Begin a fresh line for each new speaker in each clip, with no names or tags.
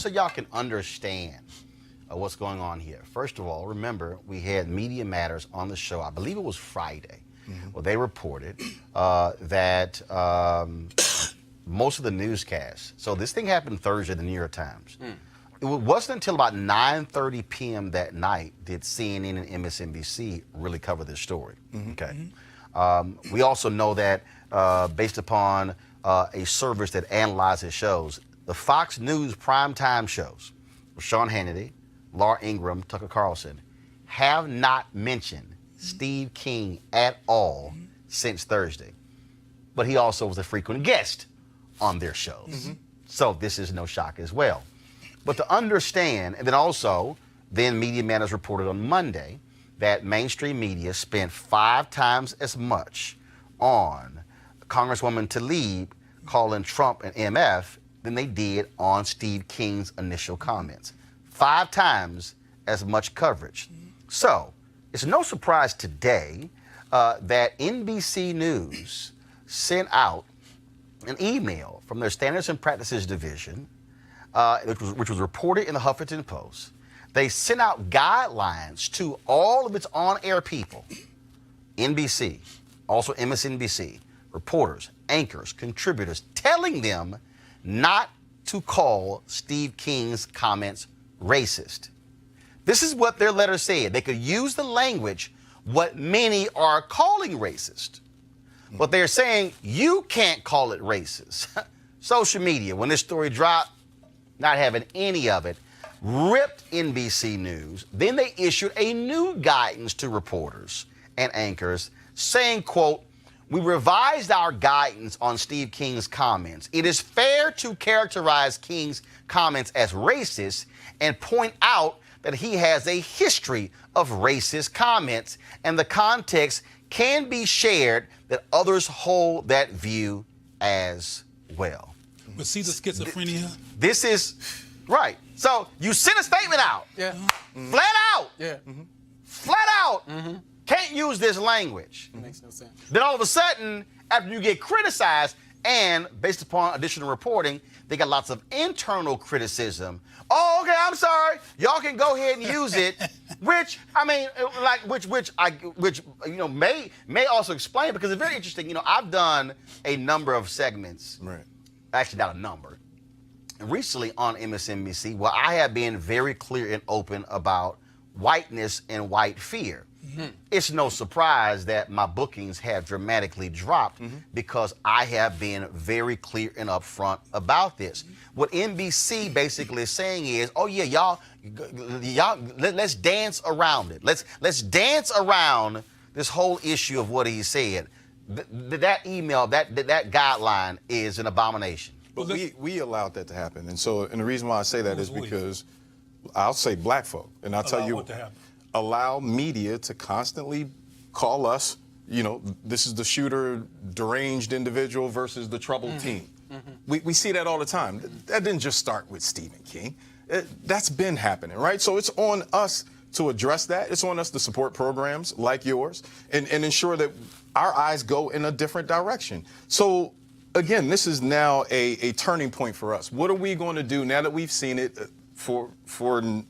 just so y'all can understand what's going on here. First of all, remember, we had Media Matters on the show, I believe it was Friday. Well, they reported that most of the newscasts, so this thing happened Thursday in the New York Times. It wasn't until about 9:30 p.m. that night did CNN and MSNBC really cover this story. Okay. We also know that based upon a service that analyzes shows, the Fox News primetime shows, Sean Hannity, Laura Ingraham, Tucker Carlson, have not mentioned Steve King at all since Thursday. But he also was a frequent guest on their shows. So this is no shock as well. But to understand, and then also, then Media Matters reported on Monday that mainstream media spent 5 times as much on Congresswoman Tlaib calling Trump an MF than they did on Steve King's initial comments. 5 times as much coverage. So it's no surprise today that NBC News sent out an email from their Standards and Practices Division, which was reported in the Huffington Post. They sent out guidelines to all of its on-air people, NBC, also MSNBC, reporters, anchors, contributors, telling them not to call Steve King's comments racist. This is what their letter said. They could use the language, what many are calling racist. But they're saying you can't call it racist. Social media, when this story dropped, not having any of it, ripped NBC News. Then they issued a new guidance to reporters and anchors saying, quote, "We revised our guidance on Steve King's comments. It is fair to characterize King's comments as racist and point out that he has a history of racist comments, and the context can be shared that others hold that view as well."
But see the schizophrenia?
This is, right. So you sent a statement out. Flat out. Flat out. Can't use this language.
Makes no sense.
Then all of a sudden, after you get criticized, and based upon additional reporting, they got lots of internal criticism. Oh, okay, I'm sorry. Y'all can go ahead and use it, which I mean, like, which you know may also explain, because it's very interesting. You know, I've done a number of segments, actually not a number, recently on MSNBC, where I have been very clear and open about whiteness and white fear. It's no surprise that my bookings have dramatically dropped because I have been very clear and upfront about this. What NBC basically is saying is, oh yeah, y'all, let's dance around it. Let's dance around this whole issue of what he said. That email, that guideline is an abomination.
But we allowed that to happen, and the reason why I say that is because I'll say black folk, and I'll tell you, allow media to constantly call us, you know, this is the shooter, deranged individual versus the troubled teen. We see that all the time. That didn't just start with Stephen King. That's been happening, right? So it's on us to address that. It's on us to support programs like yours and ensure that our eyes go in a different direction. So again, this is now a turning point for us. What are we going to do now that we've seen it for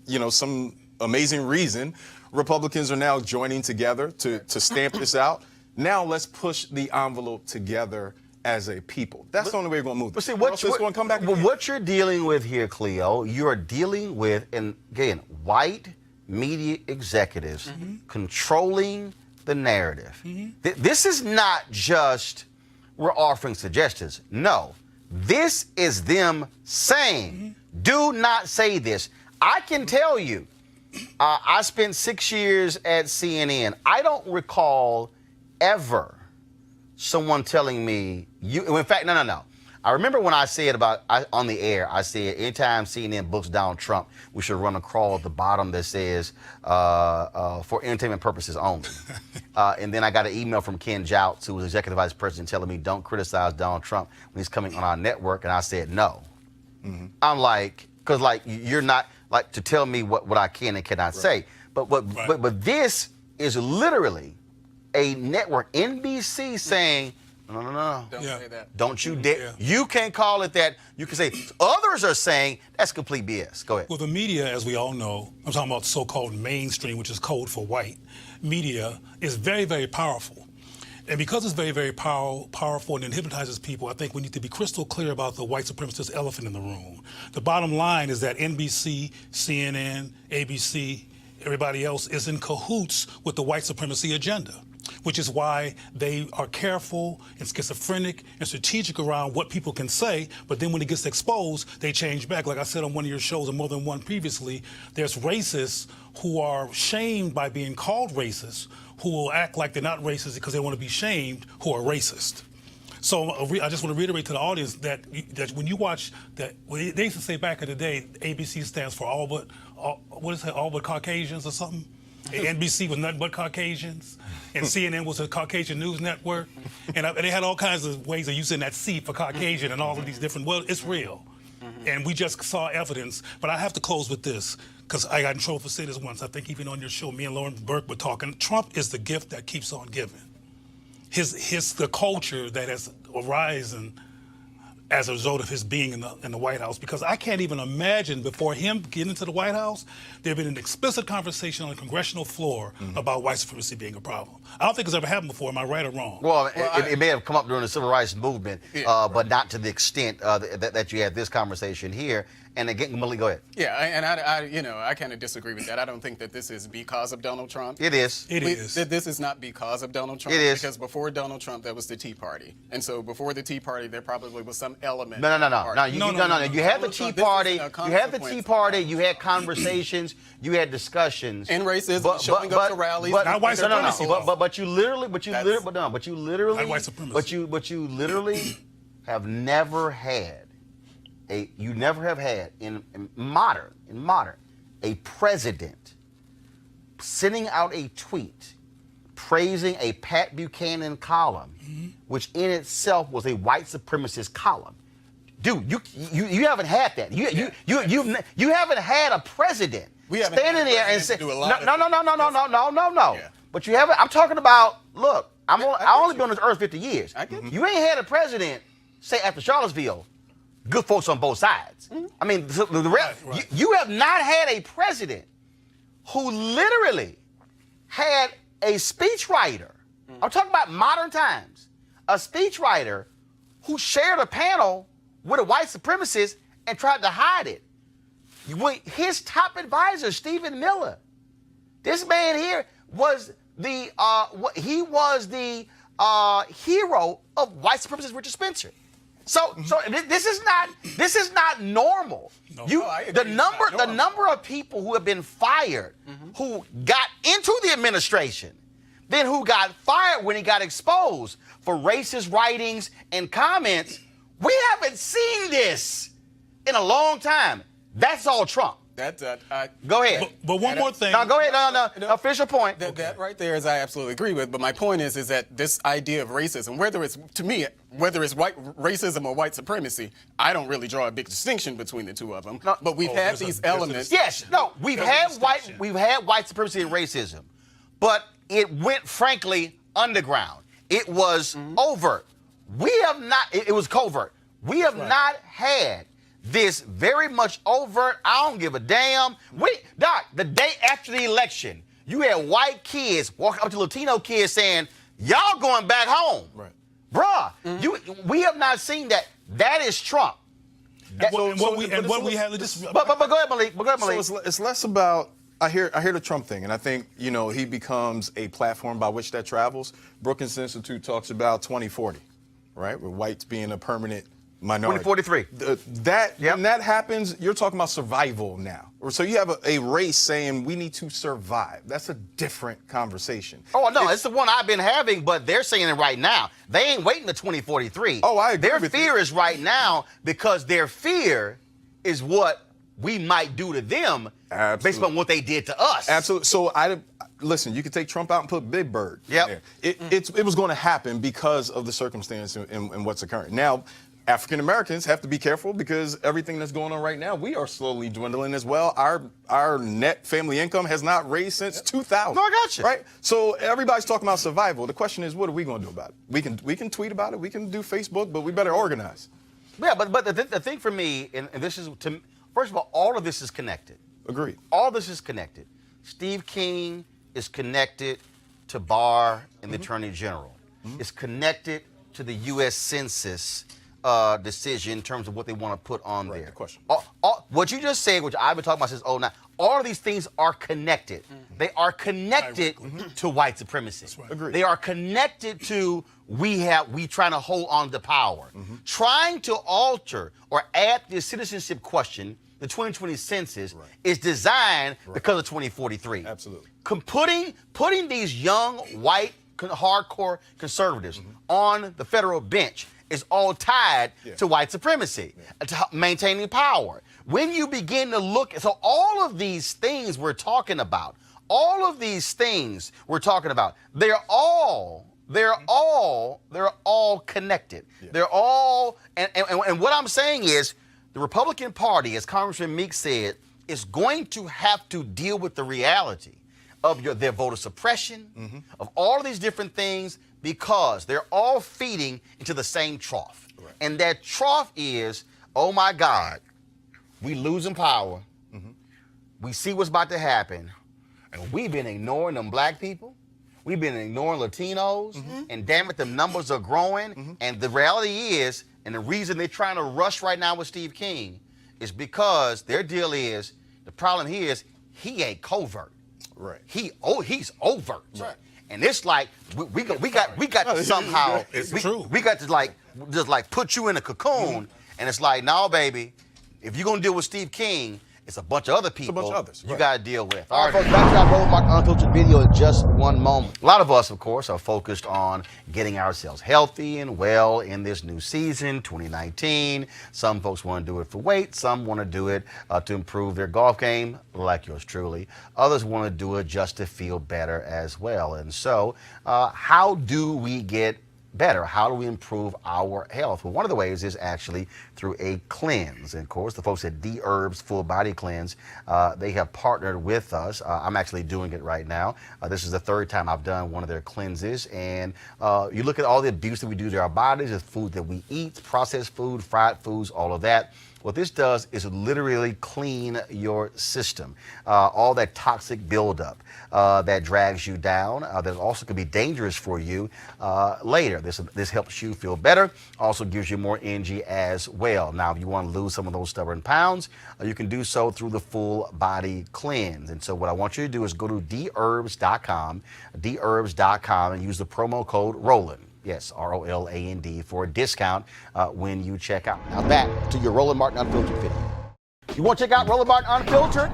you know, some amazing reason? Republicans are now joining together to stamp this out. Now let's push the envelope together as a people. That's the only way we're going to move.
But see,
going to come back again.
What you're dealing with here, Cleo, you're dealing with, and again, white media executives controlling the narrative. This is not just we're offering suggestions. No, this is them saying, do not say this. I can tell you, I spent 6 years at CNN. I don't recall ever someone telling me, in fact, no. I remember when I said on the air, I said, anytime CNN books down Trump, we should run a crawl at the bottom that says, for entertainment purposes only. And then I got an email from Ken Joutz, who was executive vice president, telling me, don't criticize Donald Trump when he's coming on our network. And I said, no. I'm like, because like, you're not, like, to tell me what I can and cannot say. But this is literally a network, NBC, saying, No.
Don't say that.
Don't you dare.
Yeah.
You can't call it that. You can say others are saying that's complete BS. Go ahead.
Well, the media, as we all know, I'm talking about so-called mainstream, which is code for white media, is very, very powerful. And because it's very, very powerful and it hypnotizes people, I think we need to be crystal clear about the white supremacist elephant in the room. The bottom line is that NBC, CNN, ABC, everybody else is in cahoots with the white supremacy agenda, which is why they are careful and schizophrenic and strategic around what people can say, but then when it gets exposed, they change back. Like I said on one of your shows, and more than one previously, there's racists who are shamed by being called racist, who will act like they're not racist because they want to be shamed, who are racist. So I just want to reiterate to the audience that when you watch that, they used to say back in the day, ABC stands for all but Caucasians or something. NBC was nothing but Caucasians, and CNN was a Caucasian news network, and they had all kinds of ways of using that C for Caucasian and all of these different. Well, it's real, and we just saw evidence. But I have to close with this because I got in trouble for saying this once. I think even on your show, me and Lauren Burke were talking. Trump is the gift that keeps on giving. The culture that has arisen as a result of his being in the White House, because I can't even imagine before him getting into the White House, there had been an explicit conversation on the congressional floor about white supremacy being a problem. I don't think it's ever happened before. Am I right or wrong?
Well, it may have come up during the civil rights movement, but not to the extent that you had this conversation here. And again, Malik, go ahead.
Yeah, and I kind of disagree with that. I don't think that this is because of Donald Trump.
It is.
This is not because of Donald Trump.
It is.
Because before Donald Trump, there was the Tea Party. And so before the Tea Party, there probably was some element.
No. You had the Tea Party. You had the Tea Party. You had conversations. You had discussions.
And racism, showing up to rallies.
Not white supremacy.
But you literally have never had in modern a president sending out a tweet praising a Pat Buchanan column, which in itself was a white supremacist column. Dude, you haven't had that. You haven't had a president standing there and say no.
Yeah.
But you haven't. I'm talking about. Look, I only been on this earth 50 years.
I get
You ain't had a president say after Charlottesville, good folks on both sides. I mean, you have not had a president who literally had a speechwriter. I'm talking about modern times. A speechwriter who shared a panel with a white supremacist and tried to hide it. His top advisor, Stephen Miller. This man here was the hero of white supremacist Richard Spencer. So this is not normal.
No,
The number of people who have been fired, who got into the administration, then who got fired when he got exposed for racist writings and comments. We haven't seen this in a long time. That's all Trump. Go ahead.
But one more thing.
No, go ahead. No. Official point.
That right there is I absolutely agree with. But my point is that this idea of racism, whether it's white racism or white supremacy, I don't really draw a big distinction between the two of them. No, but we've had these elements.
Yes. No. We've had white supremacy and racism, but it went frankly underground. It was overt. We have not. It was covert. We have not had this very much overt, I don't give a damn. Doc, the day after the election, you had white kids walking up to Latino kids saying, y'all going back home.
Right.
Bruh, we have not seen that. That is Trump.
But go ahead, Malik.
So it's less about, I hear the Trump thing, and I think, he becomes a platform by which that travels. Brookings Institute talks about 2040, right? With whites being a permanent minority.
2043.
When that happens, you're talking about survival now. So you have a race saying we need to survive. That's a different conversation.
Oh, no, it's the one I've been having, but they're saying it right now. They ain't waiting to 2043.
Oh, I agree.
Their fear is right now because their fear is what we might do to them based on what they did to us.
Absolutely. So listen, you could take Trump out and put Big Bird
Yep.
there. It was going to happen because of the circumstance and what's occurring. Now, African Americans have to be careful because everything that's going on right now, we are slowly dwindling as well. Our net family income has not raised since 2000.
No, I got you.
Right? So everybody's talking about survival. The question is, what are we going to do about it? We can tweet about it. We can do Facebook, but we better organize.
Yeah, but the thing for me, and this is, first of all of this is connected.
Agreed.
All this is connected. Steve King is connected to Barr and the Attorney General. It's connected to the U.S. Census decision in terms of what they want to put on there.
Good question.
What you just said, which I've been talking about since 2009, all of these things are connected. They are connected to white supremacy.
That's right.
Agreed.
They are connected to we trying to hold on to power. Trying to alter or add the citizenship question, the 2020 census, is designed because of 2043.
Absolutely.
Putting these young white hardcore conservatives on the federal bench is all tied to white supremacy, to maintaining power. When you begin to look, so all of these things we're talking about, they're all connected.
Yeah.
They're all, and what I'm saying is, the Republican Party, as Congressman Meeks said, is going to have to deal with the reality of their voter suppression, of all of these different things, because they're all feeding into the same trough.
Right.
And that trough is, oh my God, we losing power. We see what's about to happen. And we've been ignoring them black people. We've been ignoring Latinos. And damn it, the numbers are growing. And the reality is, and the reason they're trying to rush right now with Steve King is because their deal is, the problem here is, he ain't covert.
Right.
He's overt.
Right.
And it's like we got to somehow we got to just put you in a cocoon, and it's like, no, baby, if you're gonna deal with Steve King, it's a bunch of other people
bunch of others,
you
right.
got to deal with. All right, folks, back to our Roland Martin Unfiltered video in just one moment. A lot of us, of course, are focused on getting ourselves healthy and well in this new season, 2019. Some folks want to do it for weight. Some want to do it to improve their golf game, like yours truly. Others want to do it just to feel better as well. And so, how do we get better? How do we improve our health? Well, one of the ways is actually through a cleanse. And of course, the folks at D Herbs Full Body Cleanse, they have partnered with us. I'm actually doing it right now. This is the third time I've done one of their cleanses. And you look at all the abuse that we do to our bodies, the food that we eat, processed food, fried foods, all of that. What this does is literally clean your system. All that toxic buildup that drags you down, that also could be dangerous for you later. This helps you feel better, also gives you more energy as well. Now, if you want to lose some of those stubborn pounds, you can do so through the full body cleanse. And so what I want you to do is go to dherbs.com, and use the promo code Roland. Yes, ROLAND, for a discount when you check out. Now back to your Roland Martin Unfiltered video. You want to check out Roland Martin Unfiltered?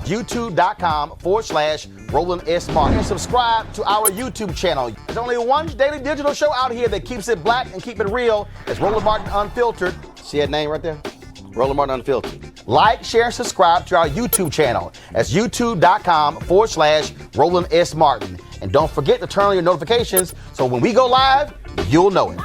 YouTube.com/Roland S. Martin. And subscribe to our YouTube channel. There's only one daily digital show out here that keeps it black and keep it real. It's Roland Martin Unfiltered. See that name right there? Roland Martin Unfiltered. Like, share, and subscribe to our YouTube channel. That's YouTube.com/Roland S. Martin. And don't forget to turn on your notifications so when we go live, you'll know it.